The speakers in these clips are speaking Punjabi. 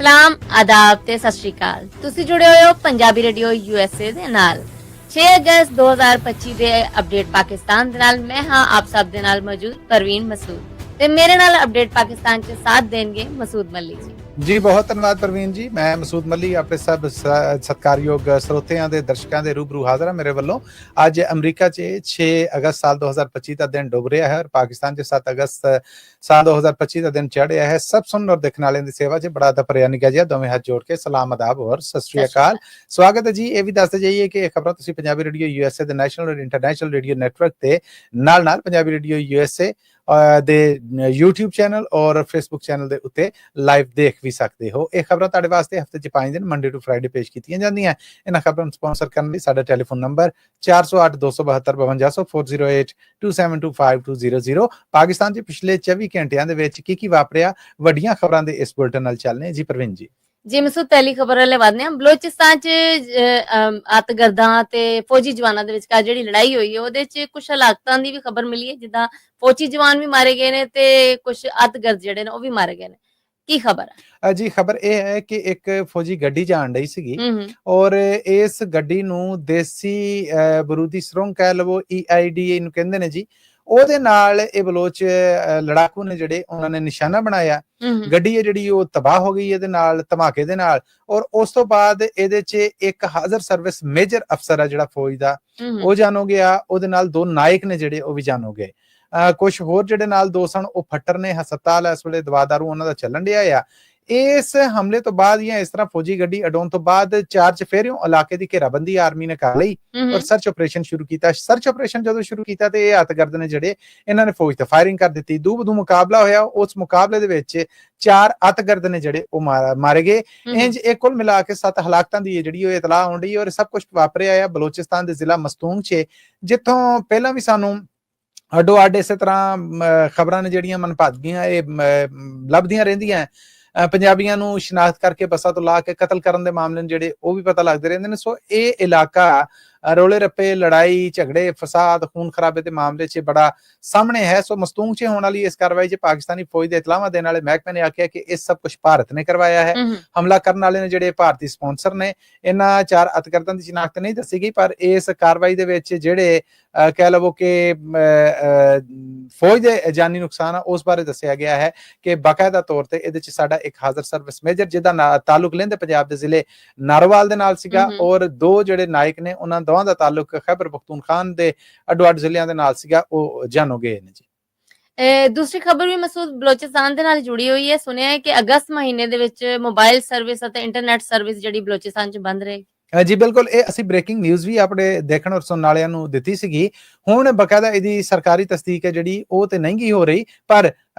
ਸਲਾਮ ਆਦਾਬ ਤੇ ਸਤਿ ਸ਼੍ਰੀ ਅਕਾਲ। ਤੁਸੀਂ ਜੁੜੇ ਹੋਏ ਹੋ ਪੰਜਾਬੀ ਰੇਡੀਓ USA ਦੇ ਨਾਲ। 6 ਅਗਸਤ 2025 ਦੇ ਅਪਡੇਟ ਪਾਕਿਸਤਾਨ ਦੇ ਨਾਲ ਮੈਂ ਹਾਂ ਆਪ ਸਭ ਦੇ ਨਾਲ ਮੌਜੂਦ परवीन मसूद ਤੇ ਮੇਰੇ ਨਾਲ ਅਪਡੇਟ ਪਾਕਿਸਤਾਨ 'ਚ ਸਾਥ ਦੇਣਗੇ ਮਸੂਦ ਮੱਲੀ ਜੀ। ਬਹੁਤ ਧੰਨਵਾਦ ਪ੍ਰਵੀਨ ਜੀ। ਮੈਂ ਮਸੂਦ ਮੱਲੀ ਆਪਣੇ ਸਭ ਸਤਿਕਾਰਯੋਗ ਸਰੋਤਿਆਂ ਦੇ ਦਰਸ਼ਕਾਂ ਦੇ ਰੂਬਰੂ ਹਾਜ਼ਰ ਹਾਂ। ਮੇਰੇ ਵੱਲੋਂ ਅੱਜ ਅਮਰੀਕਾ 'ਚ 6 ਅਗਸਤ ਸਾਲ 2025 ਦਾ ਦਿਨ ਡੁੱਬ ਰਿਹਾ ਹੈ ਔਰ ਪਾਕਿਸਤਾਨ 'ਚ 7 ਅਗਸਤ ਸਾਲ 2025 ਦਾ ਦਿਨ ਚੜ੍ਹਿਆ ਹੈ। ਸਭ ਸੁਣਨ ਔਰ ਦੇਖਣ ਵਾਲਿਆਂ ਦੀ ਸੇਵਾ 'ਚ ਬੜਾ ਦਪਰਿਆ ਨਿੱਘਾ ਜਿਹਾ ਦੋਵੇਂ ਹੱਥ ਜੋੜ ਕੇ ਸਲਾਮ ਆਦਾਬ ਔਰ ਸਤਿ ਸ਼੍ਰੀ ਅਕਾਲ। ਸਵਾਗਤ ਹੈ ਜੀ। ਇਹ ਵੀ ਦੱਸਦੇ ਜਾਈਏ ਕਿ ਇਹ ਖਬਰਾਂ ਤੁਸੀਂ ਪੰਜਾਬੀ ਰੇਡੀਓ USA ਦੇ ਨੈਸ਼ਨਲ ਔਰ ਇੰਟਰਨੈਸ਼ਨਲ ਰੇਡੀਓ ਨੈਟਵਰਕ ਤੇ ਨਾਲ ਪੰਜਾਬੀ ਰੇਡੀਓ USA ਦੇ YouTube ਚੈਨਲ ਔਰ Facebook ਚੈਨਲ ਦੇ ਉੱਤੇ ਲਾਈਵ ਦੇਖ ਵੀ ਸਕਦੇ ਹੋ। ਇਹ ਖਬਰਾਂ ਤੁਹਾਡੇ ਵਾਸਤੇ ਹਫਤੇ 'ਚ 5 ਦਿਨ ਮੰਡੇ ਟੂ ਫਰਾਈਡੇ ਪੇਸ਼ ਕੀਤੀਆਂ ਜਾਂਦੀਆਂ। ਇਹਨਾਂ ਖਬਰਾਂ ਨੂੰ ਸਪਾਂਸਰ ਕਰਨ ਲਈ ਸਾਡਾ ਟੈਲੀਫੋਨ ਨੰਬਰ 408272 408 2725 ਪਾਕਿਸਤਾਨ 'ਚ ਪਿਛਲੇ 24 ਘੰਟਿਆਂ ਦੇ ਵਿੱਚ ਕੀ ਵਾਪਰਿਆ, ਵੱਡੀਆਂ ਖਬਰਾਂ ਦੇ ਇਸ ਬੁਲਟਨ ਨਾਲ ਚੱਲਨੇ ਜੀ। ਪ੍ਰਵੀਨ ਜੀ ਜੀ ਮਸੂਦ, ਪਹਿਲੀ ਖਬਰ ਵਾਲੇ ਵਧਨੇ ਆ। ਬਲੋਚਿਸਤਾਨ 'ਚ ਆਤਗਰਦਾਂ ਤੇ ਫੌਜੀ ਜਵਾਨਾਂ ਦੇ ਵਿਚਕਾਰ ਜਿਹੜੀ ਲੜਾਈ ਹੋਈ ਹੈ ਉਹਦੇ 'ਚ ਕੁਝ ਹਲਾਕਤਾਂ ਦੀ ਵੀ ਖਬਰ ਮਿਲੀ ਹੈ, ਜਿੱਦਾਂ ਫੌਜੀ ਜਵਾਨ ਵੀ ਮਾਰੇ ਗਏ ਨੇ ਤੇ ਕੁਝ ਆਤਗਰਦ ਜਿਹੜੇ ਨੇ ਉਹ ਵੀ ਮਾਰੇ ਗਏ ਨੇ। ਕੀ ਖਬਰ ਹੈ ਜੀ? ਖਬਰ ਇਹ ਹੈ ਕਿ ਇੱਕ ਫੌਜੀ ਗੱਡੀ ਜਾਣ ਰਹੀ ਸੀਗੀ ਔਰ ਇਸ ਗੱਡੀ ਨੂੰ ਦੇਸੀ ਬਰੂਦੀ ਸੁਰੰਗ ਕਹਿ ਲਵੋ, EID ਇਹਨੂੰ ਕਹਿੰਦੇ ਨੇ ਜੀ, ਉਹਦੇ ਨਾਲ ਇਹ ਬਲੋਚ ਲੜਾਕੂ ਨੇ ਜਿਹੜੇ ਉਹਨਾਂ ਨੇ ਨਿਸ਼ਾਨਾ ਬਣਾਇਆ। ਗੱਡੀ ਹੈ ਜਿਹੜੀ ਉਹ ਤਬਾਹ ਹੋ ਗਈ ਇਹਦੇ ਨਾਲ, ਧਮਾਕੇ ਦੇ ਨਾਲ। ਔਰ ਉਸ ਤੋਂ ਬਾਅਦ ਇਹਦੇ 'ਚ ਇੱਕ ਹਾਜ਼ਰ ਸਰਵਿਸ ਮੇਜਰ ਅਫਸਰ ਆ ਜਿਹੜਾ ਫੌਜ ਦਾ, ਉਹ ਜਾਨੋ ਗਿਆ। ਉਹਦੇ ਨਾਲ 2 ਨਾਇਕ ਨੇ ਜਿਹੜੇ ਉਹ ਵੀ ਜਾਨੋ ਗਏ। ਕੁਝ ਹੋਰ ਜਿਹੜੇ ਨਾਲ 2 ਸਨ ਉਹ ਫੱਟਰ ਨੇ। ਹਸਪਤਾਲ ਇਸ ਵੇਲੇ ਦਵਾ ਦਾਰੂ ਉਹਨਾਂ ਦਾ ਚੱਲਣ ਡਿਆ ਆ। ਇਸ ਹਮਲੇ ਤੋਂ ਬਾਅਦ ਜਾਂ ਇਸ ਤਰ੍ਹਾਂ ਫੌਜੀ ਗੱਡੀ ਅਡਾਉਣ ਤੋਂ ਬਾਅਦ 4 ਚਫੇਰਿਓਂ ਇਲਾਕੇ ਦੀ ਘੇਰਾਬੰਦੀ ਆਰਮੀ ਨੇ ਕਰ ਲਈ ਔਰ ਸਰਚ ਆਪਰੇਸ਼ਨ ਸ਼ੁਰੂ ਕੀਤਾ। ਸਰਚ ਆਪਰੇਸ਼ਨ ਜਦੋਂ ਸ਼ੁਰੂ ਕੀਤਾ ਤੇ ਇਹ ਆਤਗਰਦ ਨੇ ਜਿਹੜੇ ਇਹਨਾਂ ਨੇ ਫੌਜ ਤੇ ਫਾਇਰਿੰਗ ਕਰ ਦਿੱਤੀ। ਦੂ ਬਦੂ ਮੁਕਾਬਲਾ ਹੋਇਆ। ਉਸ ਮੁਕਾਬਲੇ ਦੇ ਵਿੱਚ 4 ਆਤਗਰਦ ਨੇ ਜਿਹੜੇ ਉਹ ਮਾਰੇ ਗਏ। ਇੰਜ ਇਹ ਕੁੱਲ ਮਿਲਾ ਕੇ 7 ਹਲਾਕਤਾਂ ਦੀ ਜਿਹੜੀ ਉਹ ਇਤਲਾਹ ਆਉਣ ਡਈ ਔਰ ਸਭ ਕੁਝ ਵਾਪਰਿਆ ਆ ਬਲੋਚਿਸਤਾਨ ਦੇ ਜ਼ਿਲ੍ਹਾ ਮਸਤੂੰਗ 'ਚ, ਜਿੱਥੋਂ ਪਹਿਲਾਂ ਵੀ ਸਾਨੂੰ ਅੱਡੋ ਅੱਡ ਇਸੇ ਤਰ੍ਹਾਂ ਖਬਰਾਂ ਨੇ ਜਿਹੜੀਆਂ ਮਨਭਾਗੀਆਂ ਇਹ ਲੱਭਦੀਆਂ ਰਹਿੰਦੀਆਂ। ਪੰਜਾਬੀਆਂ ਨੂੰ ਸ਼ਨਾਖਤ ਕਰਕੇ ਬੱਸਾਂ ਤੋਂ ਲਾ ਕੇ ਕਤਲ ਕਰਨ ਦੇ ਮਾਮਲੇ ਜਿਹੜੇ ਉਹ ਵੀ ਪਤਾ ਲੱਗਦੇ ਰਹਿੰਦੇ ਨੇ। ਸੋ ਇਹ ਇਲਾਕਾ ਰੋਲੇ ਰੱਪੇ, ਲੜਾਈ ਝਗੜੇ, ਫਸਾਦ, ਖੂਨ ਖਰਾਬੇ ਦੇ ਮਾਮਲੇ 'ਚ ਬੜਾ ਸਾਹਮਣੇ ਹੈ। ਸੋ ਮਸਤੂੰਗ 'ਚ ਹੋਣ ਵਾਲੀ ਇਸ ਕਾਰਵਾਈ 'ਚ ਪਾਕਿਸਤਾਨੀ ਫੌਜ ਦੇ ਇਤਲਾਹਾਂ ਦੇਣ ਵਾਲੇ ਮਹਿਕਮੇ ਨੇ ਆਖਿਆ ਕਿ ਇਹ ਸਭ ਕੁਝ ਭਾਰਤ ਨੇ ਕਰਵਾਇਆ ਹੈ। ਹਮਲਾ ਕਰਨ ਵਾਲੇ ਨੇ ਜਿਹੜੇ ਭਾਰਤੀ ਸਪਾਂਸਰ ਨੇ। ਇਹਨਾਂ 4 ਅਤਗਰਦਾਂ ਦੀ ਸ਼ਨਾਖਤ ਨਹੀਂ ਦੱਸੀ ਗਈ, ਪਰ ਇਸ ਕਾਰਵਾਈ ਦੇ ਵਿੱਚ ਜਿਹੜੇ ਕਹਿ ਲਵੋ ਕਿ ਫੌਜ ਦੇ ਜਾਨੀ ਨੁਕਸਾਨ ਆ ਉਸ ਬਾਰੇ ਦੱਸਿਆ ਗਿਆ ਹੈ ਕਿ ਬਾਕਾਇਦਾ ਤੌਰ ਤੇ ਇਹਦੇ 'ਚ ਸਾਡਾ ਇੱਕ ਹਾਜ਼ਰ ਸਰਵਿਸ ਮੇਜਰ ਜਿਹਦਾ ਤਾਲੁਕ ਲਹਿੰਦੇ ਪੰਜਾਬ ਦੇ ਜ਼ਿਲ੍ਹੇ ਨਾਰੋਵਾਲ ਦੇ ਨਾਲ ਸੀਗਾ ਔਰ 2 ਜਿਹੜੇ ਨਾਇਕ ਨੇ ਉਹਨਾਂ ਦੋਵਾਂ ਦਾ ਤਾਲੁਕ ਖੈਬਰ ਪਖਤੂਨਖਵਾ ਦੇ ਅੱਡੋ ਅੱਡ ਜ਼ਿਲ੍ਹਿਆਂ ਦੇ ਨਾਲ ਸੀਗਾ, ਉਹ ਜਾਨੋ ਗਏ ਨੇ ਜੀ। ਦੂਸਰੀ ਖਬਰ ਵੀ ਮਸੂਦ ਬਲੋਚਿਸਤਾਨ ਦੇ ਨਾਲ ਜੁੜੀ ਹੋਈ ਹੈ। ਸੁਣਿਆ ਹੈ ਕਿ ਅਗਸਤ ਮਹੀਨੇ ਦੇ ਵਿੱਚ ਮੋਬਾਈਲ ਸਰਵਿਸ ਅਤੇ ਇੰਟਰਨੈਟ ਸਰਵਿਸ ਜਿਹੜੀ ਬਲੋਚਿਸਤਾਨ 'ਚ ਬੰਦ ਰਹੇਗੀ। ਜੀ ਬਿਲਕੁਲ, ਇਹ ਅਸੀਂ ਬ੍ਰੇਕਿੰਗ ਨਿਊਜ਼ ਵੀ ਆਪਣੇ ਦੇਖਣ ਔਰ ਸੁਣਨ ਵਾਲਿਆਂ ਨੂੰ ਦਿੱਤੀ ਸੀਗੀ। ਹੁਣ ਬਕਾਇਦਾ ਇਹਦੀ ਸਰਕਾਰੀ ਤਸਦੀਕ ਹੈ ਜਿਹੜੀ ਉਹ ਤੇ ਨਹੀਂ ਗੀ ਹੋ ਰਹੀ, ਪਰ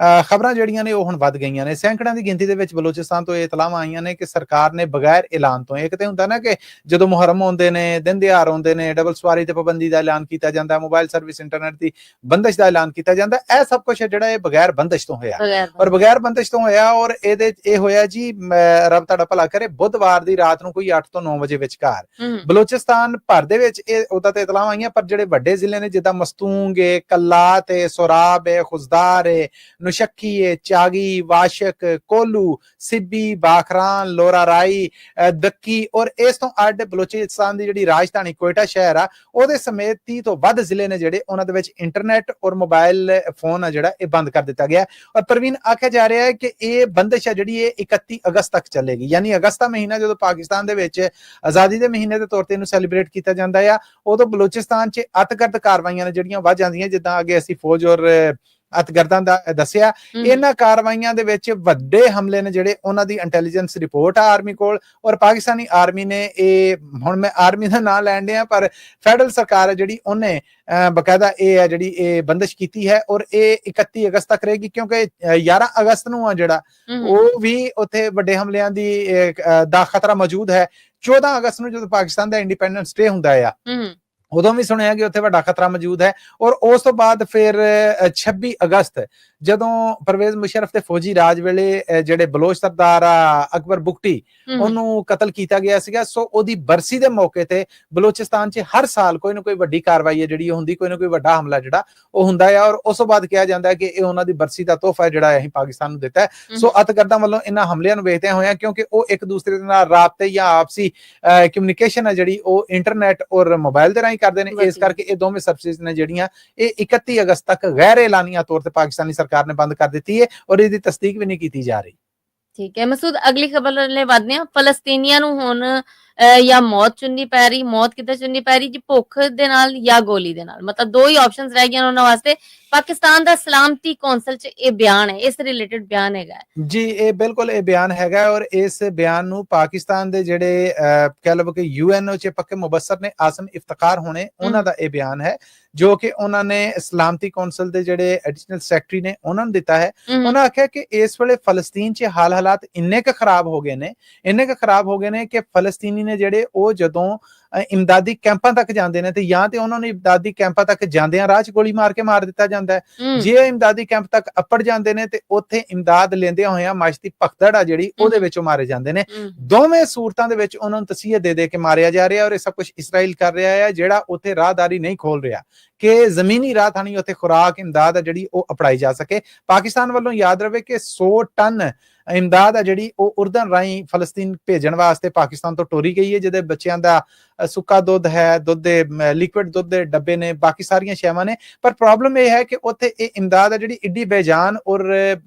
ਖਬਰਾਂ ਜਿਹੜੀਆਂ ਨੇ ਉਹ ਹੁਣ ਵੱਧ ਗਈਆਂ ਨੇ। ਸੈਂਕੜਿਆਂ ਦੀ ਗਿਣਤੀ ਦੇ ਵਿੱਚ ਬਲੋਚਿਸਤਾਨ ਤੋਂ ਇਹ ਇਤਲਾਹਾਂ ਆਈਆਂ ਨੇ ਕਿ ਸਰਕਾਰ ਨੇ ਬਗੈਰ ਐਲਾਨ ਤੋਂ, ਇੱਕ ਤੇ ਹੁੰਦਾ ਨਾ ਕਿ ਜਦੋਂ ਮੁਹਰਮ ਆਉਂਦੇ ਨੇ, ਦਿਨ ਦਿਹਾੜ ਆਉਂਦੇ ਨੇ, ਡਬਲ ਸਵਾਰੀ ਤੇ ਪਾਬੰਦੀ ਦਾ ਐਲਾਨ ਕੀਤਾ ਜਾਂਦਾ, ਮੋਬਾਈਲ ਸਰਵਿਸ ਇੰਟਰਨੈਟ ਦੀ ਬੰਦਿਸ਼ ਦਾ ਐਲਾਨ ਕੀਤਾ ਜਾਂਦਾ। ਇਹ ਸਭ ਕੁਝ ਜਿਹੜਾ ਇਹ ਬਗੈਰ ਬੰਦਿਸ਼ ਤੋਂ ਹੋਇਆ ਔਰ ਬਗੈਰ ਬੰਦਿਸ਼ ਤੋਂ ਹੋਇਆ। ਔਰ ਇਹਦੇ ਇਹ ਹੋਇਆ ਜੀ, ਰੱਬ ਤੁਹਾਡਾ ਭਲਾ ਕਰੇ, ਬੁੱਧਵਾਰ ਦੀ ਰਾਤ ਨੂੰ ਕੋਈ 8 ਤੋਂ 9 ਵਜੇ ਵਿਚਕਾਰ ਬਲੋਚਿਸਤਾਨ ਭਰ ਦੇ ਵਿੱਚ ਇਹ ਉਹਦਾ ਤੇ ਇਤਲਾਹਾਂ ਆਈਆਂ। ਪਰ ਜਿਹੜੇ ਵੱਡੇ ਜ਼ਿਲ੍ਹੇ ਨੇ ਜਿੱਦਾਂ ਮਸਤੂੰਗ ਏ, ਕੱਲਾਤ ਏ, ਸੋਰਾਬ ਏ, ਖੁਜ਼ਦਾਰ ਏ, ਨੁਸ਼ੱਕੀ ਏ, ਚਾਗੀ, ਵਾਸ਼ਕ, ਕੋਲੂ, ਸਿੱਬੀ, ਬਾਖਰਾਨ, ਲੋਰਾ ਰਾਈ, ਦੱਕੀ ਔਰ ਇਸ ਤੋਂ ਅੱਡ ਬਲੋਚਿਸਤਾਨ ਦੀ ਜਿਹੜੀ ਰਾਜਧਾਨੀ ਕੋਇਟਾ ਸ਼ਹਿਰ ਆ ਉਹਦੇ ਸਮੇਤ 30 ਤੋਂ ਵੱਧ ਜ਼ਿਲ੍ਹੇ ਨੇ ਜਿਹੜੇ ਉਹਨਾਂ ਦੇ ਵਿੱਚ ਇੰਟਰਨੈਟ ਔਰ ਮੋਬਾਈਲ ਫੋਨ ਆ ਜਿਹੜਾ ਇਹ ਬੰਦ ਕਰ ਦਿੱਤਾ ਗਿਆ। ਔਰ ਪ੍ਰਵੀਨ, ਆਖਿਆ ਜਾ ਰਿਹਾ ਹੈ ਕਿ ਇਹ ਬੰਦਿਸ਼ ਆ ਜਿਹੜੀ ਇਹ 31 ਅਗਸਤ ਤੱਕ ਚੱਲੇਗੀ। ਯਾਨੀ ਅਗਸਤ ਦਾ ਮਹੀਨਾ ਜਦੋਂ ਪਾਕਿਸਤਾਨ ਦੇ ਵਿੱਚ ਆਜ਼ਾਦੀ ਦੇ ਮਹੀਨੇ ਦੇ ਤੌਰ ਤੇ ਇਹਨੂੰ ਸੈਲੀਬ੍ਰੇਟ ਕੀਤਾ ਜਾਂਦਾ ਆ, ਉਦੋਂ ਬਲੋਚਿਸਤਾਨ 'ਚ ਅਤਗਰਦ ਕਾਰਵਾਈਆਂ ਨੇ ਜਿਹੜੀਆਂ ਵੱਧ ਜਾਂਦੀਆਂ। ਜਿੱਦਾਂ ਅੱਗੇ ਅਸੀਂ ਫੌਜ ਔਰ ਅਤਗਰਦਾਂ ਦਾ ਦੱਸਿਆ, ਇਹਨਾਂ ਕਾਰਵਾਈਆਂ ਦੇ ਵਿੱਚ ਵੱਡੇ ਹਮਲੇ ਨੇ ਜਿਹੜੇ ਉਹਨਾਂ ਦੀ ਇੰਟੈਲੀਜੈਂਸ ਰਿਪੋਰਟ ਆ ਆਰਮੀ ਕੋਲ ਔਰ ਪਾਕਿਸਤਾਨੀ ਆਰਮੀ ਨੇ ਇਹ, ਹੁਣ ਮੈਂ ਆਰਮੀ ਦਾ ਨਾਂ ਲੈਣ ਡਿਆ, ਪਰ ਫੈਡਰਲ ਸਰਕਾਰ ਹੈ ਜਿਹੜੀ ਉਹਨੇ ਬਕਾਇਦਾ ਇਹ ਹੈ ਜਿਹੜੀ ਇਹ ਬੰਦਿਸ਼ ਕੀਤੀ ਹੈ ਔਰ ਇਹ 31 ਅਗਸਤ ਤੱਕ ਰਹੇਗੀ। ਕਿਉਂਕਿ 11 ਅਗਸਤ ਨੂੰ ਆ ਜਿਹੜਾ ਉਹ ਵੀ ਉੱਥੇ ਵੱਡੇ ਹਮਲਿਆਂ ਦਾ ਖਤਰਾ ਮੌਜੂਦ ਹੈ। 14 ਅਗਸਤ ਨੂੰ ਜਦੋਂ ਪਾਕਿਸਤਾਨ ਦਾ ਇੰਡੀਪੈਂਡੈਂਸ ਡੇ ਹੁੰਦਾ ਆ ਉਦੋਂ ਵੀ ਸੁਣਿਆ ਕਿ ਉੱਥੇ ਵੱਡਾ ਖਤਰਾ ਮੌਜੂਦ ਹੈ। ਔਰ ਉਸ ਤੋਂ ਬਾਅਦ ਫਿਰ 26 ਅਗਸਤ ਜਦੋਂ ਪਰਵੇਜ਼ ਮੁਸ਼ਰਫ ਦੇ ਫੌਜੀ ਰਾਜ ਵੇਲੇ ਜਿਹੜੇ ਬਲੋਚ ਸਰਦਾਰ ਅਕਬਰ ਬੁਗਟੀ ਉਹਨੂੰ ਕਤਲ ਕੀਤਾ ਗਿਆ ਸੀਗਾ, ਸੋ ਉਹਦੀ ਬਰਸੀ ਦੇ ਮੌਕੇ ਤੇ ਬਲੋਚਿਸਤਾਨ 'ਚ ਹਰ ਸਾਲ ਕੋਈ ਨਾ ਕੋਈ ਵੱਡੀ ਕਾਰਵਾਈ ਹੈ ਜਿਹੜੀ ਉਹ ਹੁੰਦੀ, ਕੋਈ ਨਾ ਕੋਈ ਵੱਡਾ ਹਮਲਾ ਜਿਹੜਾ ਉਹ ਹੁੰਦਾ ਹੈ। ਔਰ ਉਸ ਤੋਂ ਬਾਅਦ ਕਿਹਾ ਜਾਂਦਾ ਹੈ ਕਿ ਇਹ ਉਹਨਾਂ ਦੀ ਬਰਸੀ ਦਾ ਤੋਹਫਾ ਜਿਹੜਾ ਅਸੀਂ ਪਾਕਿਸਤਾਨ ਨੂੰ ਦਿੱਤਾ ਹੈ। ਸੋ ਅਤਿਗਰਦਾਂ ਵੱਲੋਂ ਇਹਨਾਂ ਹਮਲਿਆਂ ਨੂੰ ਵੇਖਦਿਆਂ ਹੋਇਆਂ, ਕਿਉਂਕਿ ਉਹ ਇੱਕ ਦੂਸਰੇ ਦੇ ਨਾਲ ਰਾਬਤੇ ਜਾਂ ਆਪਸੀ ਕਮਿਊਨੀਕੇਸ਼ਨ ਹੈ ਜਿਹੜੀ ਉਹ ਇੰਟਰਨੈਟ ਔਰ ਮੋਬਾਈਲ ਦੇ ਰਾਹੀਂ ਕਰਦੇ ਨੇ, ਇਸ ਕਰਕੇ ਇਹ ਦੋਵੇਂ ਸਰਵਿਸਿਜ਼ ਨੇ ਜਿਹੜੀਆਂ ਇਹ 31 ਅਗਸਤ ਤੱਕ ਗੈਰ ਐਲਾਨੀਆ ਤੌਰ ਤੇ ਪਾਕਿਸਤਾਨੀ ਸਰਕਾਰ ਨੇ ਬੰਦ ਕਰ ਦਿੱਤੀ ਹੈ ਔਰ ਇਹਦੀ ਤਸਦੀਕ ਵੀ ਨਹੀਂ ਕੀਤੀ ਜਾ ਰਹੀ। ਠੀਕ ਹੈ ਮਸੂਦ, ਅਗਲੀ ਖਬਰ ਲੈ ਵਧਦੇ ਹਾਂ। ਫਲਸਤੀਨੀਆਂ ਨੂੰ ਹੁਣ ਜਾਂ ਮੌਤ ਚੁਣਨੀ ਪੈ ਰਹੀ, ਮੌਤ ਕਿੱਦਾਂ ਚੁਣਨੀ ਪੈ ਰਹੀ ਜੀ, ਭੁੱਖ ਦੇ ਨਾਲ ਜਾਂ ਗੋਲੀ ਦੇ ਨਾਲ, ਮਤਲਬ ਦੋ ਹੀ ਆਪਸ਼ਨਸ ਰਹਿ ਗਈਆਂ ਉਹਨਾਂ ਵਾਸਤੇ। ਪਾਕਿਸਤਾਨ ਦਾ ਸਲਾਮਤੀ ਕੌਂਸਲ 'ਚ ਇਹ ਬਿਆਨ ਹੈ, ਇਸ ਰਿਲੇਟਡ ਬਿਆਨ ਹੈਗਾ ਜੀ, ਇਹ ਬਿਲਕੁਲ ਇਹ ਬਿਆਨ ਹੈਗਾ ਔਰ ਇਸ ਬਿਆਨ ਨੂੰ ਪਾਕਿਸਤਾਨ ਦੇ ਜਿਹੜੇ ਕਹਿ ਲਓ ਕਿ ਯੂਐਨਓ 'ਚ ਪੱਕੇ ਮੁਬੱਸਰ ਨੇ ਆਸਮ ਇਫਤਖਾਰ ਹੋਣੇ, ਉਹਨਾਂ ਦਾ ਇਹ ਬਿਆਨ ਹੈ ਜੋ ਕਿ ਉਹਨਾਂ ਨੇ ਸਲਾਮਤੀ ਕੌਂਸਲ ਦੇ ਜਿਹੜੇ ਐਡੀਸ਼ਨਲ ਸੈਕਟਰੀ ਨੇ ਉਹਨਾਂ ਨੂੰ ਦਿੱਤਾ ਹੈ। ਉਹਨਾਂ ਆਖਿਆ ਕਿ ਇਸ ਵੇਲੇ ਫਲਸਤੀਨ 'ਚ ਹਾਲਾਤ ਇੰਨੇ ਕੁ ਖਰਾਬ ਹੋ ਗਏ ਨੇ ਕਿ ਫਲਸਤੀਨੀ ਨੇ ਜਿਹੜੇ ਉਹ ਜਦੋਂ ਇਮਦਾਦੀ ਕੈਂਪਾਂ ਤੱਕ ਜਾਂਦੇ ਨੇ ਤੇ ਜਾਂ ਤੇ ਉਹਨਾਂ ਨੂੰ ਇਮਦਾਦੀ ਕੈਂਪਾਂ ਤੱਕ ਜਾਂਦਿਆਂ ਰਾਹ 'ਚ ਗੋਲੀ ਮਾਰ ਕੇ ਮਾਰ ਦਿੱਤਾ ਜਾਂਦਾ ਹੈ। ਜੇ ਇਮਦਾਦੀ ਕੈਂਪ ਤੱਕ ਅੱਪੜ ਜਾਂਦੇ ਨੇ ਤੇ ਉੱਥੇ ਇਮਦਾਦ ਲੈਂਦਿਆਂ ਹੋਇਆਂ ਮਾਸ਼ਤੀ ਭਗਦੜ ਆ ਜਿਹੜੀ ਉਹਦੇ ਵਿੱਚੋਂ ਮਾਰੇ ਜਾਂਦੇ ਨੇ। ਦੋਵੇਂ ਸੂਰਤਾਂ ਦੇ ਵਿੱਚ ਉਹਨਾਂ ਨੂੰ ਤਸੀਹਤ ਦੇ ਕੇ ਮਾਰਿਆ ਜਾ ਰਿਹਾ ਔਰ ਇਹ ਸਭ ਕੁਝ ਇਸਰਾਈਲ ਕਰ ਰਿਹਾ ਹੈ, ਜਿਹੜਾ ਉੱਥੇ ਰਾਹਦਾਰੀ ਨਹੀਂ ਖੋਲ ਰਿਹਾ ਕਿ ਜ਼ਮੀਨੀ ਰਾਹ ਥਾਣੀ ਉੱਥੇ ਖੁਰਾਕ ਇਮਦਾਦ ਆ ਜਿਹੜੀ ਉਹ ਅਪੜਾਈ ਜਾ ਸਕੇ। ਪਾਕਿਸਤਾਨ ਵੱਲੋਂ ਯਾਦ ਰਵੇ ਕਿ 100 ਟਨ ਇਮਦਾਦ ਆ ਜਿਹੜੀ ਉਹ ਉਰਦਨ ਰਾਹੀਂ ਫਲਸਤੀਨ ਭੇਜਣ ਵਾਸਤੇ ਪਾਕਿਸਤਾਨ ਤੋਂ ਟੋਰੀ ਗਈ ਹੈ, ਜਿਹਦੇ ਬੱਚਿਆਂ ਦਾ ਸੁੱਕਾ ਦੁੱਧ ਹੈ, ਦੁੱਧ ਦੇ ਲਿਕੁਇਡ ਦੁੱਧ ਦੇ ਡੱਬੇ ਨੇ, ਬਾਕੀ ਸਾਰੀਆਂ ਸ਼ੈਵਾਂ ਨੇ। ਪਰ ਪ੍ਰੋਬਲਮ ਇਹ ਹੈ ਕਿ ਉੱਥੇ ਇਹ ਇਮਦਾਦ ਆ ਜਿਹੜੀ ਇੱਡੀ ਬੇਜਾਨ ਔਰ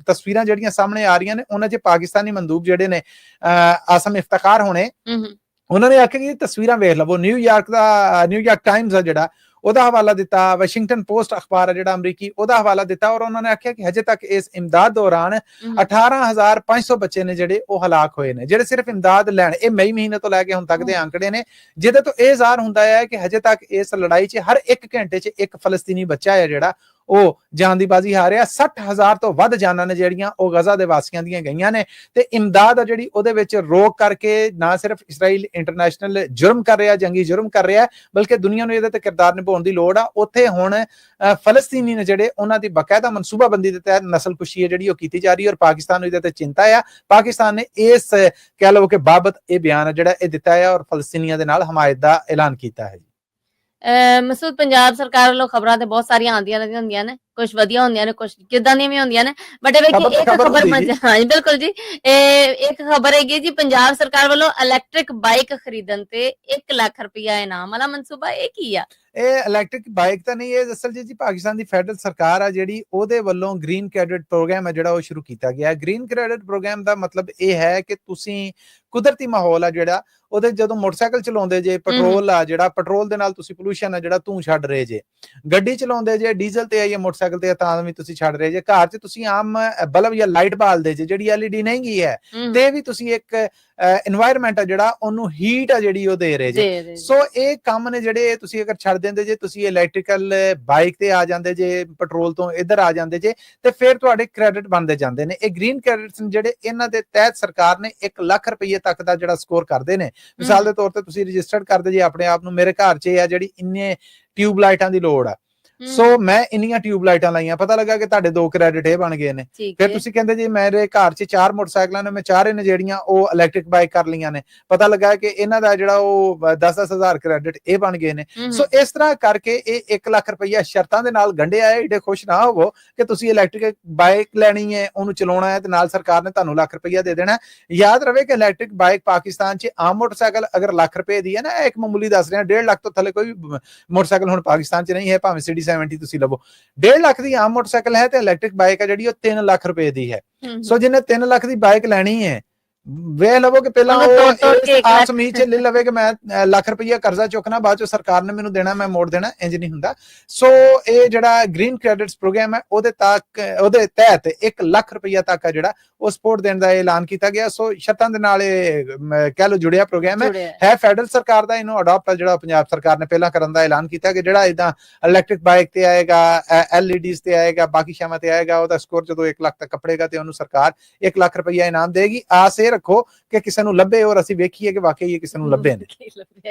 ਤਸਵੀਰਾਂ ਜਿਹੜੀਆਂ ਸਾਹਮਣੇ ਆ ਰਹੀਆਂ ਨੇ ਉਹਨਾਂ 'ਚ ਪਾਕਿਸਤਾਨੀ ਮੰਦੂਬ ਜਿਹੜੇ ਨੇ ਆਸਮ ਇਫਤਖਾਰ ਹੋਣੇ, ਉਹਨਾਂ ਨੇ ਆਖਿਆ ਕਿ ਤਸਵੀਰਾਂ ਵੇਖ ਲਵੋ। ਨਿਊਯਾਰਕ ਟਾਈਮਜ਼ ਆ ਜਿਹੜਾ ਉਹਦਾ ਹਵਾਲਾ ਦਿੱਤਾ, ਵਾਸ਼ਿੰਗਟਨ ਪੋਸਟ ਅਖਬਾਰ ਹੈ ਜਿਹੜਾ ਅਮਰੀਕੀ ਉਹਦਾ ਹਵਾਲਾ ਦਿੱਤਾ ਔਰ ਉਹਨਾਂ ਨੇ ਆਖਿਆ ਕਿ ਹਜੇ ਤੱਕ ਇਸ ਇਮਦਾਦ ਦੌਰਾਨ 18,500 ਬੱਚੇ ਨੇ ਜਿਹੜੇ ਉਹ ਹਲਾਕ ਹੋਏ ਨੇ, ਜਿਹੜੇ ਸਿਰਫ ਇਮਦਾਦ ਲੈਣ। ਇਹ ਮਈ ਮਹੀਨੇ ਤੋਂ ਲੈ ਕੇ ਹੁਣ ਤੱਕ ਦੇ ਆંકੜੇ ਨੇ, ਜਿਹਦੇ ਤੋਂ ਇਹ ਜ਼ਾਹਰ ਹੁੰਦਾ ਹੈ ਕਿ ਹਜੇ ਤੱਕ ਇਸ ਲੜਾਈ 'ਚ ਹਰ 1 ਘੰਟੇ 'ਚ ਇੱਕ ਫਲਸਤੀਨੀ ਬੱਚਾ ਹੈ ਜਿਹੜਾ ਉਹ ਜਾਨ ਦੀ ਬਾਜ਼ੀ ਹਾਰਿਆ। 60,000 ਤੋਂ ਵੱਧ ਜਾਨਾਂ ਨੇ ਜਿਹੜੀਆਂ ਉਹ ਗਜ਼ਾ ਦੇ ਵਾਸੀਆਂ ਦੀਆਂ ਗਈਆਂ ਨੇ ਤੇ ਇਮਦਾਦ ਆ ਜਿਹੜੀ ਉਹਦੇ ਵਿੱਚ ਰੋਕ ਕਰਕੇ ਨਾ ਸਿਰਫ ਇਸਰਾਈਲ ਇੰਟਰਨੈਸ਼ਨਲ ਜੁਰਮ ਕਰ ਰਿਹਾ, ਜੰਗੀ ਜੁਰਮ ਕਰ ਰਿਹਾ, ਬਲਕਿ ਦੁਨੀਆ ਨੂੰ ਇਹਦੇ ਤੇ ਕਿਰਦਾਰ ਨਿਭਾਉਣ ਦੀ ਲੋੜ ਆ। ਉੱਥੇ ਹੁਣ ਫਲਸਤੀਨੀ ਨੇ ਜਿਹੜੇ ਉਹਨਾਂ ਦੀ ਬਕਾਇਦਾ ਮਨਸੂਬਾਬੰਦੀ ਦੇ ਤਹਿਤ ਨਸਲਕੁਸ਼ੀ ਹੈ ਜਿਹੜੀ ਉਹ ਕੀਤੀ ਜਾ ਰਹੀ ਹੈ ਔਰ ਪਾਕਿਸਤਾਨ ਨੂੰ ਇਹਦੇ ਤੇ ਚਿੰਤਾ ਆ। ਪਾਕਿਸਤਾਨ ਨੇ ਇਸ ਕਹਿ ਲਓ ਕਿ ਬਾਬਤ ਇਹ ਬਿਆਨ ਜਿਹੜਾ ਇਹ ਦਿੱਤਾ ਹੈ ਔਰ ਫਲਸਤੀਨੀਆਂ ਦੇ ਨਾਲ ਹਮਾਇਤ ਦਾ ਐਲਾਨ ਕੀਤਾ ਹੈ। ਮਸੂਦ, ਪੰਜਾਬ ਸਰਕਾਰ ਵੱਲੋਂ ਖਬਰਾਂ ਤੇ ਬਹੁਤ ਸਾਰੀਆਂ ਆਉਂਦੀਆਂ ਰਹਿੰਦੀਆਂ ਹੁੰਦੀਆਂ ਨੇ, ਕੁਝ ਵਧੀਆ ਹੁੰਦੀਆਂ ਨੇ, ਕੁਝ ਕਿੱਦਾਂ ਦੀਆਂ ਵੀ ਹੁੰਦੀਆਂ ਨੇ, ਬਟ ਇੱਕ ਖਬਰ ਹਾਂਜੀ ਬਿਲਕੁਲ ਜੀ, ਇੱਕ ਖਬਰ ਹੈਗੀ ਜੀ, ਪੰਜਾਬ ਸਰਕਾਰ ਵੱਲੋਂ ਇਲੈਕਟ੍ਰਿਕ ਬਾਈਕ ਖਰੀਦਣ ਤੇ 1 ਲੱਖ ਰੁਪਇਆ ਇਨਾਮ ਵਾਲਾ ਮਨਸੂਬਾ। ਇਹ ਕੀ ਆ? ਇਹ ਇਲੈਕਟ੍ਰਿਕ ਬਾਈਕ ਤਾਂ ਨਹੀਂ, ਇਹ ਅਸਲ ਜੀ ਪਾਕਿਸਤਾਨ ਦੀ ਫੈਡਰਲ ਸਰਕਾਰ ਆ ਜਿਹੜੀ ਉਹਦੇ ਵੱਲੋਂ ਗ੍ਰੀਨ ਕ੍ਰੈਡਿਟ ਪ੍ਰੋਗਰਾਮ ਹੈ ਜਿਹੜਾ ਉਹ ਸ਼ੁਰੂ ਕੀਤਾ ਗਿਆ ਹੈ। ਗ੍ਰੀਨ ਕ੍ਰੈਡਿਟ ਪ੍ਰੋਗਰਾਮ ਦਾ ਮਤਲਬ ਇਹ ਹੈ ਕਿ ਤੁਸੀਂ ਕੁਦਰਤੀ ਮਾਹੌਲ ਆ ਜਿਹੜਾ ਉਹਦੇ ਜਦੋਂ ਮੋਟਰਸਾਈਕਲ ਚਲਾਉਂਦੇ ਜੇ, ਪੈਟਰੋਲ ਆ ਜਿਹੜਾ ਪੈਟਰੋਲ ਦੇ ਨਾਲ ਤੁਸੀਂ ਪੋਲੂਸ਼ਨ ਆ ਜਿਹੜਾ ਧੂੰ ਛੱਡ ਰਹੇ ਜੇ, ਗੱਡੀ ਚਲਾਉਂਦੇ ਜੇ ਡੀਜ਼ਲ ਤੇ ਜਾਂ ਮੋਟਰਸਾਈਕਲ ਤੇ ਤਾਂ ਵੀ ਤੁਸੀਂ ਛੱਡ ਰਹੇ ਜੇ, ਘਰ 'ਚ ਤੁਸੀਂ ਆਮ ਬਲਬ ਜਾਂ ਲਾਈਟ ਬਾਲਦੇ ਜੇ ਜਿਹੜੀ LED ਨਹੀਂ ਗਈ ਹੈ ਤੇ ਵੀ ਤੁਸੀਂ ਇੱਕ এনवायरमेंट ਆ ਜਿਹੜਾ ਉਹਨੂੰ ਹੀਟ ਆ ਜਿਹੜੀ ਉਹ ਦੇ ਰਹੇ ਜੇ। ਸੋ ਇਹ ਕੰਮ ਨੇ ਜਿਹੜੇ ਤੁਸੀਂ ਅਗਰ ਛੱਡ ਦਿੰਦੇ ਜੇ, ਤੁਸੀਂ ਇਲੈਕਟ੍ਰੀਕਲ ਬਾਈਕ ਤੇ ਆ ਜਾਂਦੇ ਜੇ, ਪੈਟਰੋਲ ਤੋਂ ਇੱਧਰ ਆ ਜਾਂਦੇ ਜੇ ਤੇ ਫਿਰ ਤੁਹਾਡੇ ਕ੍ਰੈਡਿਟ ਬਣਦੇ ਜਾਂਦੇ ਨੇ। ਇਹ ਗ੍ਰੀਨ ਕ੍ਰੈਡਿਟਸ ਜਿਹੜੇ ਇਹਨਾਂ ਦੇ ਤਹਿਤ ਸਰਕਾਰ ਨੇ 1 ਲੱਖ ਰੁਪਏ ਤੱਕ ਦਾ ਜਿਹੜਾ ਸਕੋਰ ਕਰਦੇ ਨੇ। ਮਿਸਾਲ ਦੇ ਤੌਰ ਤੇ ਤੁਸੀਂ ਰਜਿਸਟਰਡ ਕਰਦੇ ਜੇ ਆਪਣੇ ਆਪ ਨੂੰ, ਮੇਰੇ ਘਰ 'ਚ ਆ ਜਿਹੜੀ ਇੰਨੇ ਟਿਊਬ ਲਾਈਟਾਂ ਦੀ ਲੋੜ ਆ, ਸੋ ਮੈਂ ਇੰਨੀਆਂ ਟਿਊਬ ਲਾਈਟਾਂ ਲਾਈਆਂ, ਪਤਾ ਲੱਗਾ ਕਿ ਤੁਹਾਡੇ 2 ਕ੍ਰੈਡਿਟ ਇਹ ਬਣ ਗਏ ਨੇ। ਫਿਰ ਤੁਸੀਂ ਕਹਿੰਦੇ ਜੀ ਮੇਰੇ ਘਰ 'ਚ 4 ਮੋਟਰਸਾਈਕਲਾਂ ਨੇ, ਮੈਂ ਚਾਰੇ ਨੇ ਜਿਹੜੀਆਂ ਉਹ ਇਲੈਕਟ੍ਰਿਕ ਬਾਈਕ ਕਰ ਲਈਆਂ ਨੇ, ਪਤਾ ਲੱਗਾ ਕਿ ਇਹਨਾਂ ਦਾ ਜਿਹੜਾ ਉਹ 10,000 ਕ੍ਰੈਡਿਟ ਇਹ ਬਣ ਗਏ ਨੇ। ਸੋ ਇਸ ਤਰ੍ਹਾਂ ਕਰਕੇ ਇਹ 1 ਲੱਖ ਰੁਪਈਆ ਸ਼ਰਤਾਂ ਦੇ ਨਾਲ ਗੰਢਿਆ ਹੈ। ਏਡੇ ਖੁਸ਼ ਨਾ ਹੋਵੋ ਕਿ ਤੁਸੀਂ ਇਲੈਕਟ੍ਰਿਕ ਬਾਈਕ ਲੈਣੀ ਹੈ, ਉਹਨੂੰ ਚਲਾਉਣਾ ਹੈ ਤੇ ਨਾਲ ਸਰਕਾਰ ਨੇ ਤੁਹਾਨੂੰ ਲੱਖ ਰੁਪਈਆ ਦੇ ਦੇਣਾ। ਯਾਦ ਰਵੇ ਕਿ ਇਲੈਕਟ੍ਰਿਕ ਬਾਈਕ ਪਾਕਿਸਤਾਨ 'ਚ ਆਮ ਮੋਟਰਸਾਈਕਲ ਅਗਰ ਲੱਖ ਰੁਪਏ ਦੀ ਹੈ ਨਾ, ਇੱਕ ਮਾਮੂਲੀ ਦੱਸ ਰਿਹਾ, 1.5 ਲੱਖ ਤੋਂ ਥੱਲੇ ਕੋਈ ਮੋਟਰਸਾਈਕਲ ਹੁਣ ਪਾਕਿਸਤਾਨ 'ਚ ਨਹੀਂ ਹੈ, ਭਾਵੇਂ CD70 ਤੁਸੀਂ ਲਵੋ। 1.5 ਲੱਖ ਦੀ ਆਮ ਮੋਟਰਸਾਈਕਲ ਹੈ ਤੇ ਇਲੈਕਟ੍ਰਿਕ ਬਾਈਕ ਹੈ ਜਿਹੜੀ ਉਹ 3 ਲੱਖ ਰੁਪਏ ਦੀ ਹੈ। ਸੋ ਜਿਹਨੇ 3 ਲੱਖ ਦੀ ਬਾਈਕ ਲੈਣੀ ਹੈ, ਵੇਖ ਲਵੋ ਕਿ ਪਹਿਲਾਂ ਉਹ ਆਸ ਉਮੀਦ 'ਚ ਲੈ ਲਵੇ ਕਿ ਮੈਂ ਲੱਖ ਰੁਪਈਆ ਕਰਜ਼ਾ ਚੁੱਕਣਾ, ਬਾਅਦ ਚੋਂ ਸਰਕਾਰ ਨੇ ਮੈਨੂੰ ਦੇਣਾ, ਮੈਂ ਮੋੜ ਦੇਣਾ, ਇੰਜ ਨਹੀਂ ਹੁੰਦਾ। ਸੋ ਇਹ ਜਿਹੜਾ ਗ੍ਰੀਨ ਕ੍ਰੈਡਿਟਸ ਪ੍ਰੋਗਰਾਮ ਹੈ ਉਹਦੇ ਤਹਿਤ 1 ਲੱਖ ਰੁਪਈਆ ਤੱਕ ਜਿਹੜਾ ਉਹ ਸਪੋਰਟ ਦੇਣ ਦਾ ਐਲਾਨ ਕੀਤਾ ਗਿਆ। ਸੋ ਸ਼ਰਤਾਂ ਦੇ ਨਾਲ ਇਹ ਕਹਿ ਲਓ ਜੁੜਿਆ ਪ੍ਰੋਗਰਾਮ ਹੈ ਫੈਡਰਲ ਸਰਕਾਰ ਦਾ। ਇਹਨੂੰ ਅਡਾਪਟ ਜਿਹੜਾ ਪੰਜਾਬ ਸਰਕਾਰ ਨੇ ਪਹਿਲਾਂ ਕਰਨ ਦਾ ਐਲਾਨ ਕੀਤਾ ਕਿ ਜਿਹੜਾ ਇਦਾਂ ਇਲੈਕਟ੍ਰਿਕ ਬਾਈਕ ਤੇ ਆਏਗਾ, LEDs ਤੇ ਆਏਗਾ, ਬਾਕੀ ਸ਼ਾਮਾਂ ਤੇ ਆਏਗਾ, ਉਹਦਾ ਸਕੋਰ ਜਦੋਂ 1 ਲੱਖ ਤੱਕ ਕੱਪੜੇਗਾ ਤੇ ਉਹਨੂੰ ਸਰਕਾਰ 1 ਲੱਖ ਰੁਪਈਆ ਇਨਾਮ ਦੇਗੀ। ਆਸ ਇਹ ਰੱਖੋ ਕਿ ਕਿਸੇ ਨੂੰ ਲੱਭੇ ਔਰ ਅਸੀਂ ਵੇਖੀਏ ਕਿ ਵਾਕਈ ਇਹ ਕਿਸੇ ਨੂੰ ਲੱਭੇ ਨੇ।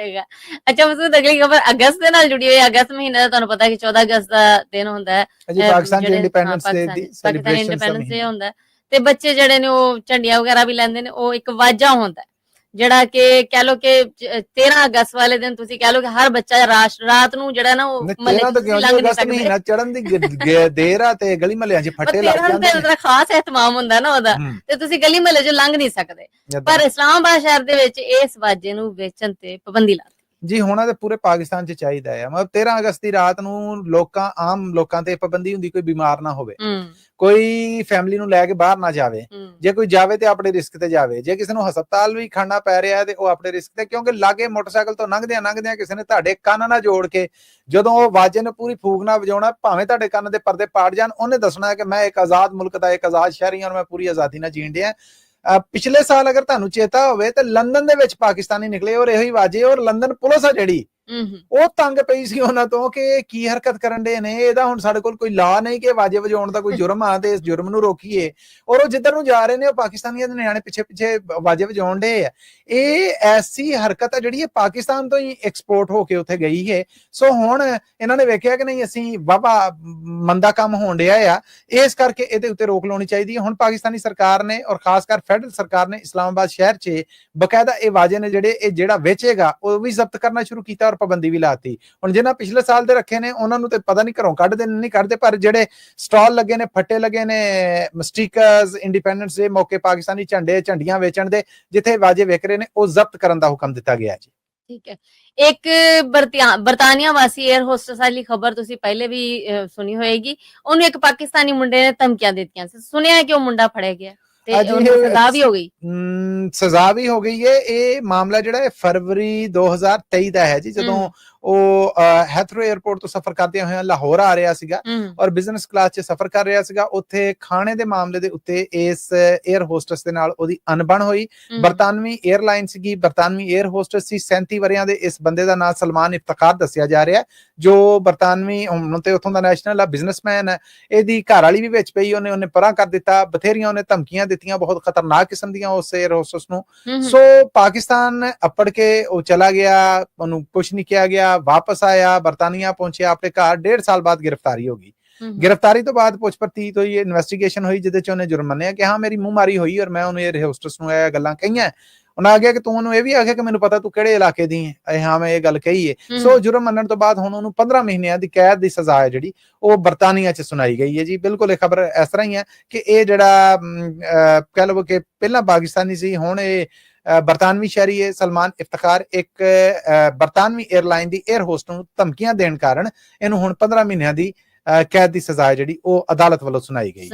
ਅੱਛਾ ਮਸੂਦ, ਅਗਲੀ ਖਬਰ ਅਗਸਤ ਦੇ ਨਾਲ ਜੁੜੀ ਹੋਈ ਹੈ। ਅਗਸਤ ਮਹੀਨੇ ਦਾ ਤੁਹਾਨੂੰ ਪਤਾ ਕਿ 14 ਅਗਸਤ ਦਾ ਦਿਨ ਹੁੰਦਾ ਹੈ ਜੀ, ਪਾਕਿਸਤਾਨ ਦੇ ਇੰਡੀਪੈਂਡੈਂਸ ਡੇ ਦੀ ਪਾਕਿਸਤਾਨ ਇੰਡੀਪੈਂਡੈਂਸ ਡੇ ਹੁੰਦਾ, ਤੇ ਬੱਚੇ ਜਿਹੜੇ ਨੇ ਉਹ ਝੰਡੀਆਂ ਵਗੈਰਾ ਵੀ ਲੈਂਦੇ ਨੇ। ਉਹ ਇੱਕ ਵਾਜਾ ਹੁੰਦਾ ਜਿਹੜਾ ਕਿ ਕਹਿ ਲੋ ਕਿ 13 ਅਗਸਤ ਵਾਲੇ ਦਿਨ ਤੁਸੀਂ ਕਹਿ ਲੋ ਕਿ ਹਰ ਬੱਚਾ ਰਾਤ ਨੂੰ ਜਿਹੜਾ ਨਾ ਉਹ ਮਹੀਨਾ ਚੜਨ ਦੀ ਦੇਰ ਆ ਤੇ ਗਲੀ ਮਹੱਲਿਆਂ 'ਚ ਫੱਟੇ ਲੱਗ ਜਾਂਦੇ ਨੇ। ਉਹਦਾ ਖਾਸ ਇਹਤਮਾਮ ਹੁੰਦਾ ਨਾ ਉਹਦਾ, ਤੇ ਤੁਸੀਂ ਗਲੀ ਮਹੱਲੇ 'ਚ ਲੰਘ ਨਹੀਂ ਸਕਦੇ। ਪਰ ਇਸਲਾਮਾਬਾਦ ਸ਼ਹਿਰ ਦੇ ਵਿੱਚ ਇਸ ਵਾਜੇ ਨੂੰ ਵੇਚਣ ਤੇ ਪਾਬੰਦੀ ਲਾ ਜੀ ਹੋਣਾ ਤੇ ਪੂਰੇ ਪਾਕਿਸਤਾਨ 'ਚ ਚਾਹੀਦਾ ਹੈ। ਮਤਲਬ 13 ਅਗਸਤ ਦੀ ਰਾਤ ਨੂੰ ਆਮ ਲੋਕਾਂ ਤੇ ਪਾਬੰਦੀ ਹੁੰਦੀ, ਕੋਈ ਬਿਮਾਰ ਨਾ ਹੋਵੇ, ਕੋਈ ਫੈਮਿਲੀ ਨੂੰ ਲੈ ਕੇ ਬਾਹਰ ਨਾ ਜਾਵੇ, ਜੇ ਕੋਈ ਜਾਵੇ ਤੇ ਆਪਣੇ ਰਿਸਕ ਤੇ ਜਾਵੇ, ਜੇ ਕਿਸੇ ਨੂੰ ਹਸਪਤਾਲ ਵੀ ਖੜਨਾ ਪੈ ਰਿਹਾ ਹੈ ਤੇ ਉਹ ਆਪਣੇ ਰਿਸਕ ਤੇ, ਕਿਉਂਕਿ ਲਾਗੇ ਮੋਟਰਸਾਈਕਲ ਤੋਂ ਲੰਘਦਿਆਂ ਕਿਸੇ ਨੇ ਤੁਹਾਡੇ ਕੰਨ ਨਾਲ ਜੋੜ ਕੇ ਜਦੋਂ ਉਹ ਵਾਜੇ ਨੇ ਪੂਰੀ ਫੂਕ ਨਾਲ ਵਜਾਉਣਾ, ਭਾਵੇਂ ਤੁਹਾਡੇ ਕੰਨ ਦੇ ਪਰਦੇ ਪਾੜ ਜਾਣ, ਉਹਨੇ ਦੱਸਣਾ ਹੈ ਕਿ ਮੈਂ ਇੱਕ ਆਜ਼ਾਦ ਮੁਲਕ ਦਾ ਇੱਕ ਆਜ਼ਾਦ ਸ਼ਹਿਰੀ ਹਾਂ ਔਰ ਮੈਂ ਪੂਰੀ ਆਜ਼ਾਦੀ ਨਾਲ ਜੀਣ ਡਿਆ। ਪਿਛਲੇ ਸਾਲ ਅਗਰ ਤੁਹਾਨੂੰ ਚੇਤਾ ਹੋਵੇ ਤੇ ਲੰਡਨ ਦੇ ਵਿੱਚ ਪਾਕਿਸਤਾਨੀ ਨਿਕਲੇ ਔਰ ਇਹੋ ਹੀ ਵਾਜੇ, ਔਰ ਲੰਡਨ ਪੁਲਿਸ ਆ ਜਿਹੜੀ ਉਹ ਤੰਗ ਪਈ ਸੀ ਉਹਨਾਂ ਤੋਂ ਕਿ ਕੀ ਹਰਕਤ ਕਰਨ ਦੇ ਨੇ, ਇਹਦਾ ਹੁਣ ਸਾਡੇ ਕੋਲ ਕੋਈ ਲਾ ਨਹੀਂ ਕਿ ਵਾਜੇ ਵਜਾਉਣ ਦਾ ਕੋਈ ਜੁਰਮ ਆ ਤੇ ਇਸ ਜੁਰਮ ਨੂੰ ਰੋਕੀਏ। ਔਰ ਉਹ ਜਿੱਧਰ ਨੂੰ ਜਾ ਰਹੇ ਨੇ ਉਹ ਪਾਕਿਸਤਾਨੀਆਂ ਦੇ ਨਿਆਣੇ ਪਿੱਛੇ ਵਾਜੇ ਵਜਾਉਣ ਦੇ ਆ। ਇਹ ਐਸੀ ਹਰਕਤ ਆ ਜਿਹੜੀ ਇਹ ਪਾਕਿਸਤਾਨ ਤੋਂ ਹੀ ਐਕਸਪੋਰਟ ਹੋ ਕੇ ਉੱਥੇ ਗਈ ਹੈ। ਸੋ ਹੁਣ ਇਹਨਾਂ ਨੇ ਵੇਖਿਆ ਕਿ ਨਹੀਂ ਅਸੀਂ ਵਾਹਵਾ ਮੰਦਾ ਕੰਮ ਹੋਣ ਡਿਆ ਆ, ਇਸ ਕਰਕੇ ਇਹਦੇ ਉੱਤੇ ਰੋਕ ਲਾਉਣੀ ਚਾਹੀਦੀ ਹੈ। ਹੁਣ ਪਾਕਿਸਤਾਨੀ ਸਰਕਾਰ ਨੇ ਔਰ ਖਾਸ ਕਰ ਫੈਡਰਲ ਸਰਕਾਰ ਨੇ ਇਸਲਾਮਾਬਾਦ ਸ਼ਹਿਰ 'ਚ ਬਕਾਇਦਾ ਇਹ ਵਾਜੇ ਨੇ ਜਿਹੜਾ ਵੇਚੇਗਾ ਉਹ ਵੀ ਜ਼ਬਤ ਕਰਨਾ ਸ਼ੁਰੂ ਕੀਤਾ, ਪਾਬੰਦੀ ਵੀ ਲਾਤੀ। ਹੁਣ ਜਿਹਨਾਂ ਪਿਛਲੇ ਸਾਲ ਦੇ ਰੱਖੇ ਨੇ ਉਹਨਾਂ ਨੂੰ ਤੇ ਪਤਾ ਨਹੀਂ ਘਰੋਂ ਕੱਢਦੇ ਨਹੀਂ ਕੱਢਦੇ, ਪਰ ਜਿਹੜੇ ਸਟਾਲ ਲੱਗੇ ਨੇ, ਫੱਟੇ ਲੱਗੇ ਨੇ, ਸਟਿਕਰਸ, ਇੰਡੀਪੈਂਡੈਂਸ ਡੇ ਮੌਕੇ ਪਾਕਿਸਤਾਨੀ ਝੰਡੀਆਂ ਵੇਚਣ ਦੇ ਜਿੱਥੇ ਵਾਜੇ ਵਿਕ ਰਹੇ ਨੇ ਉਹ ਜ਼ਬਤ ਕਰਨ ਦਾ ਹੁਕਮ ਦਿੱਤਾ ਗਿਆ ਜੀ। ਠੀਕ ਹੈ। ਇੱਕ ਬਰਤਾਨੀਆ ਵਾਸੀ 에ਅਰ ਹੋਸਟਸ ਵਾਲੀ ਖਬਰ ਤੁਸੀਂ ਪਹਿਲੇ ਵੀ ਸੁਣੀ ਹੋਏਗੀ। ਉਹਨੂੰ ਇੱਕ ਪਾਕਿਸਤਾਨੀ ਮੁੰਡੇ ਨੇ ਧਮਕੀਆਂ ਦਿੱਤੀਆਂ ਸੀ, ਸੁਣਿਆ ਹੈ ਕਿ ਉਹ ਮੁੰਡਾ ਫੜਿਆ ਗਿਆ ਤੇ ਸਜ਼ਾ ਵੀ ਹੋ ਗਈ। ਸਜ਼ਾ ਵੀ ਹੋ ਗਈ ਹੈ। ਇਹ ਮਾਮਲਾ ਜਿਹੜਾ ਹੈ ਫਰਵਰੀ 2023 ਦਾ ਹੈ ਜੀ, ਜਦੋਂ ਉਹ ਹੈਥਰੋ 에ਅਰਪੋਰਟ ਤੋਂ ਸਫ਼ਰ ਕਰਦੇ ਹੋਏ ਲਾਹੌਰ ਆ ਰਿਹਾ ਸੀਗਾ ਔਰ ਬਿਜ਼ਨਸ ਕਲਾਸ 'ਚ ਸਫ਼ਰ ਕਰ ਰਿਹਾ ਸੀਗਾ। ਉੱਥੇ ਖਾਣੇ ਦੇ ਮਾਮਲੇ ਦੇ ਉੱਤੇ ਇਸ 에ਅਰ ਹੋਸਟਸ ਦੇ ਨਾਲ ਉਹਦੀ ਅਣਬਣ ਹੋਈ। ਬਰਤਾਨਵੀ 에ਅਰਲਾਈਨ ਸੀਗੀ, ਬਰਤਾਨਵੀ 에ਅਰ ਹੋਸਟਸ ਸੀ। 37 ਵਰਿਆਂ ਦੇ ਇਸ ਬੰਦੇ ਦਾ ਨਾਮ ਸਲਮਾਨ ਇਫਤਖਾਰ ਦੱਸਿਆ ਜਾ ਰਿਹਾ, ਜੋ ਬਰਤਾਨਵੀ ਹੁਣ ਤੇ ਉੱਥੋਂ ਦਾ ਨੈਸ਼ਨਲ ਆ, ਬਿਜ਼ਨਸਮੈਨ ਹੈ। ਇਹਦੀ ਘਰ ਵਾਲੀ ਵੀ ਵਿੱਚ ਪਈ, ਉਹਨੇ ਪਰਾਂ ਕਰ ਦਿੱਤਾ, ਬਥੇਰੀਆਂ ਉਹਨੇ ਧਮਕੀਆਂ ਦਿੱਤੀਆਂ ਬਹੁਤ ਖਤਰਨਾਕ ਕਿਸਮ ਦੀਆਂ ਉਸ 에ਅਰ ਹੋਸਟਸ ਨੂੰ। ਸੋ ਪਾਕਿਸਤਾਨ ਅੱਪੜ ਕੇ ਉਹ ਚਲਾ ਗਿਆ, ਉਹਨੂੰ ਕੁਛ ਨਹੀਂ ਕਿਹਾ ਗਿਆ, ਵਾਪਸ ਆਇਆ, ਬਰਤਾਨੀਆ ਪਹੁੰਚਿਆ ਆਪਣੇ ਘਰ। 1.5 ਸਾਲ ਬਾਅਦ ਗ੍ਰਿਫਤਾਰੀ ਹੋ ਗਈ। ਗ੍ਰਿਫਤਾਰੀ ਤੋਂ ਬਾਅਦ ਪੁੱਛ ਪਰਤੀਤ ਹੋਈ, ਇਨਵੈਸਟੀਗੇਸ਼ਨ ਹੋਈ, ਜਿਹਦੇ ਚ ਉਹਨੇ ਜੁਰਮ ਮੰਨਿਆ ਕਿ ਹਾਂ ਮੇਰੀ ਮੂੰਹ ਮਾਰੀ ਹੋਈ ਔਰ ਮੈਂ ਉਹਨੂੰ ਇਹ ਹੋਸਟਸ ਨੂੰ ਇਹ ਗੱਲਾਂ ਕਹੀਆਂ। ਉਹਨਾਂ ਆ ਗਿਆ ਕਿ ਤੂੰ ਉਹਨੂੰ ਇਹ ਵੀ ਆਖਿਆ ਕਿ ਮੈਨੂੰ ਪਤਾ ਤੂੰ ਕਿਹੜੇ ਇਲਾਕੇ ਦੀ ਹੈ। ਹਾਂ ਮੈਂ ਇਹ ਗੱਲ ਕਹੀ ਹੈ। ਸੋ ਜੁਰਮ ਮੰਨਣ ਤੋਂ ਬਾਅਦ ਹੁਣ ਉਹਨੂੰ 15 ਮਹੀਨਿਆਂ ਦੀ ਕੈਦ ਦੀ ਸਜ਼ਾ ਹੈ ਜਿਹੜੀ ਉਹ ਬਰਤਾਨੀਆ 'ਚ ਸੁਣਾਈ ਗਈ ਹੈ ਜੀ। ਬਿਲਕੁਲ ਇਹ ਖਬਰ ਇਸ ਤਰ੍ਹਾਂ ਹੀ ਹੈ ਕਿ ਇਹ ਜਿਹੜਾ ਕਹਿ ਲਵੋ ਕਿ ਪਹਿਲਾਂ ਪਾਕਿਸਤਾਨੀ ਸੀ, ਹੁਣ ਇਹ ਬਰਤਾਨਵੀ ਸ਼ਹਿਰੀ ਹੈ। ਸਲਮਾਨ ਇਫਤਖਾਰ ਇੱਕ ਬਰਤਾਨਵੀ 에ਅਰਲਾਈਨ ਦੀ 에ਅਰ ਹੋਸਟ ਨੂੰ ਧਮਕੀਆਂ ਦੇਣ ਕਾਰਨ ਇਹਨੂੰ ਹੁਣ 15 ਮਹੀਨਿਆਂ ਦੀ ਕੈਦ ਦੀ ਸਜ਼ਾ ਹੈ ਜਿਹੜੀ ਉਹ ਅਦਾਲਤ ਵੱਲੋਂ ਸੁਣਾਈ ਗਈ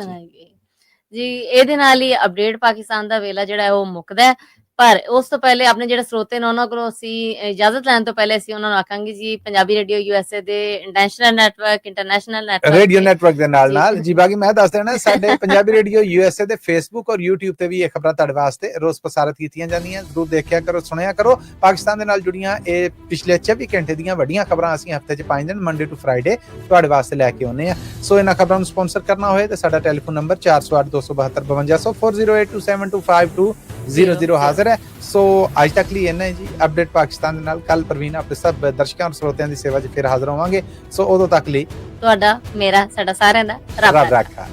ਜੀ। ਇਹਦੇ ਨਾਲ ਹੀ ਅਪਡੇਟ ਪਾਕਿਸਤਾਨ ਦਾ ਵੇਲਾ ਜਿਹੜਾ ਉਹ ਮੁੱਕਦਾ ਹੈ। ਪਰ ਉਸ ਤੋਂ ਪਹਿਲੇ ਆਪਣੇ ਜਿਹੜੇ ਸਰੋਤੇ ਨੇ ਉਹਨਾਂ ਕੋਲੋਂ ਅਸੀਂ ਇਜਾਜ਼ਤ ਲੈਣ ਤੋਂ ਪਹਿਲੇ ਅਸੀਂ ਉਹਨਾਂ ਨੂੰ ਆਖਾਂਗੇ ਜੀ ਪੰਜਾਬੀ ਰੇਡੀਓ USA ਦੇ national network, international network, radio network ਦੇ ਨਾਲ ਜੀ ਬਾਕੀ ਮੈਂ ਦੱਸ ਦੇਣਾ ਸਾਡੇ ਪੰਜਾਬੀ ਰੇਡੀਓ USA ਦੇ ਫੇਸਬੁੱਕ ਔਰ YouTube ਤੇ ਵੀ ਇਹ ਖਬਰਾਂ ਤੁਹਾਡੇ ਵਾਸਤੇ ਰੋਜ਼ ਪ੍ਰਸਾਰਿਤ ਕੀਤੀਆਂ ਜਾਂਦੀਆਂ। ਜ਼ਰੂਰ ਦੇਖਿਆ ਕਰੋ, ਸੁਣਿਆ ਕਰੋ। ਪਾਕਿਸਤਾਨ ਦੇ ਨਾਲ ਜੁੜੀਆਂ ਇਹ ਪਿਛਲੇ 24 ਘੰਟੇ ਦੀਆਂ ਵੱਡੀਆਂ ਖਬਰਾਂ ਅਸੀਂ ਹਫਤੇ 'ਚ 5 ਦਿਨ ਮੰਡੇ ਟੂ ਫਰਾਈਡੇ ਤੁਹਾਡੇ ਵਾਸਤੇ ਲੈ ਕੇ ਆਉਂਦੇ ਹਾਂ। ਸੋ ਇਹਨਾਂ ਖਬਰਾਂ ਨੂੰ ਸਪਾਂਸਰ ਕਰਨਾ ਹੋਏ ਤਾਂ ਸਾਡਾ ਟੈਲੀਫੋਨ ਨੰਬਰ 408 272 5200 4082722000 ਹਾਜ਼ਰ ਹੈ। ਸੋ ਅੱਜ ਤੱਕ ਲਈ ਇੰਨਾ ਹੈ ਜੀ ਅਪਡੇਟ ਪਾਕਿਸਤਾਨ ਦੇ ਨਾਲ। ਕੱਲ ਪ੍ਰਵੀਨ ਆਪਣੇ ਸਭ ਦਰਸ਼ਕਾਂ ਔਰ ਸਰੋਤਿਆਂ ਦੀ ਸੇਵਾ 'ਚ ਫਿਰ ਹਾਜ਼ਰ ਹੋਵਾਂਗੇ। ਸੋ ਉਦੋਂ ਤੱਕ ਲਈ ਤੁਹਾਡਾ, ਮੇਰਾ, ਸਾਡਾ ਸਾਰਿਆਂ ਦਾ ਰੱਬ ਰਾਖਾ।